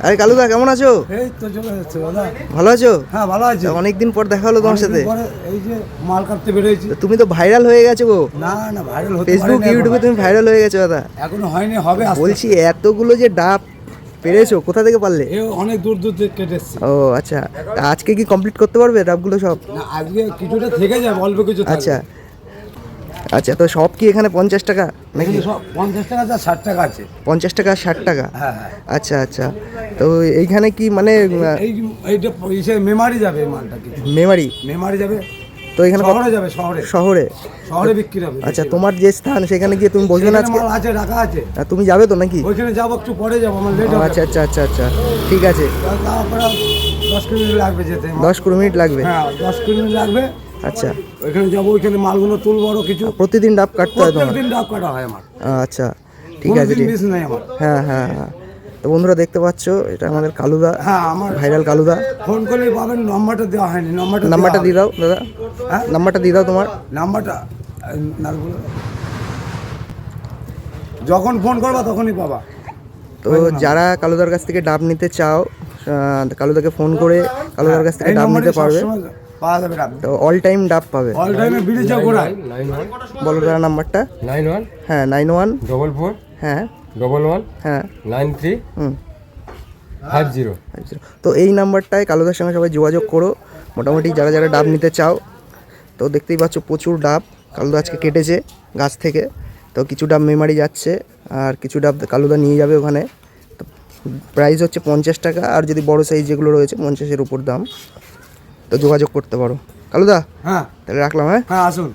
আরে কালুদা কেমন আছো? এই তো চলে যাচ্ছে দাদা। ভালো আছো? হ্যাঁ ভালো আছি। অনেকদিন পর দেখা হলো তোমার সাথে। এই যে মাল কাটতে বেরিয়েছি। তুমি তো ভাইরাল হয়ে গেছো গো। না না ভাইরাল হতে ফেসবুক ইউটিউবে তুমি ভাইরাল হয়ে গেছো দাদা। এখনো হয়নি, হবে। বলছি এতগুলো যে ডাব পেরেছো, কোথা থেকে পারলে? অনেক দূর দূর থেকে কেটে এসেছি। ও আচ্ছা, আজকে কি কমপ্লিট করতে পারবে ডাবগুলো সব? না আজকে কিছুটা থেকে যাবে, অল্প কিছু থাকবে। আচ্ছা আচ্ছা, তো সব কি এখানে 50 টাকা নাকি? সব 50 টাকা যা 60 টাকা আছে। 50 টাকা 60 টাকা? হ্যাঁ হ্যাঁ। আচ্ছা আচ্ছা, তো এইখানে কি মানে এইটা মেমারি যাবে, এই মালটা কিছু মেমারি যাবে। তো এখানে শহরে যাবে, শহরে বিক্রি হবে। আচ্ছা, তোমার যে স্থান সেখানে গিয়ে তুমি বসবে না আজকে? মাল আছে, রাখা আছে। তুমি যাবে তো নাকি? ওইখানে যাবো, একটু পরে যাবো, আমার লেট হবে। আচ্ছা আচ্ছা আচ্ছা আচ্ছা, ঠিক আছে। তারপরে 10 মিনিট লাগবে যেতে। 10-20 মিনিট লাগবে? হ্যাঁ 10 মিনিট লাগবে। আচ্ছা, ওইখানে যাবো, ওইখানে মালগুলো তুলবো আরো কিছু। প্রতিদিন ডাব কাটতে হয় তোমার? প্রতিদিন ডাব কাটা হয় আমার। আচ্ছা ঠিক আছে, ঠিক মিস নাই আমার। হ্যাঁ হ্যাঁ হ্যাঁ। তো বন্ধুরা দেখতে পাচ্ছ, এটা আমাদের কালুদা। হ্যাঁ, আমার ভাইরাল কালুদা। ফোন করলে পাবেন, নাম্বারটা দেওয়া হয়নি। নাম্বারটা দিয়ে দাও দাদা। হ্যাঁ, নাম্বারটা দিয়ে দাও তোমার। নাম্বারটা যখন ফোন করবা তখনই পাবা। তো যারা কালুদার কাছ থেকে ডাব নিতে চাও, কালুদাকে ফোন করে কালুদার কাছ থেকে ডাব নিতে পারবে। পাওয়া যাবে ডাব, তো অল টাইম ডাব পাবে। অল টাইমে বিড়ি চা গোড়ায়। বলো দাদা নাম্বারটা। 91 হ্যাঁ 44 হ্যাঁ 11 হ্যাঁ 93 হুম 50। তো এই নাম্বারটায় কালুদার সঙ্গে সবাই যোগাযোগ করো, মোটামুটি যারা যারা ডাব নিতে চাও। তো দেখতেই পাচ্ছ প্রচুর ডাব কালুদা আজকে কেটেছে গাছ থেকে। তো কিছু ডাব মেমারি যাচ্ছে, আর কিছু ডাব কালুদা নিয়ে যাবে ওখানে। তো প্রাইস হচ্ছে 50 টাকা, আর যদি বড় সাইজ যেগুলো রয়েছে 50-এর উপর দাম। তো যোগাযোগ করতে পারো কালুদা। হ্যাঁ তাহলে রাখলাম। হ্যাঁ হ্যাঁ, আসুন।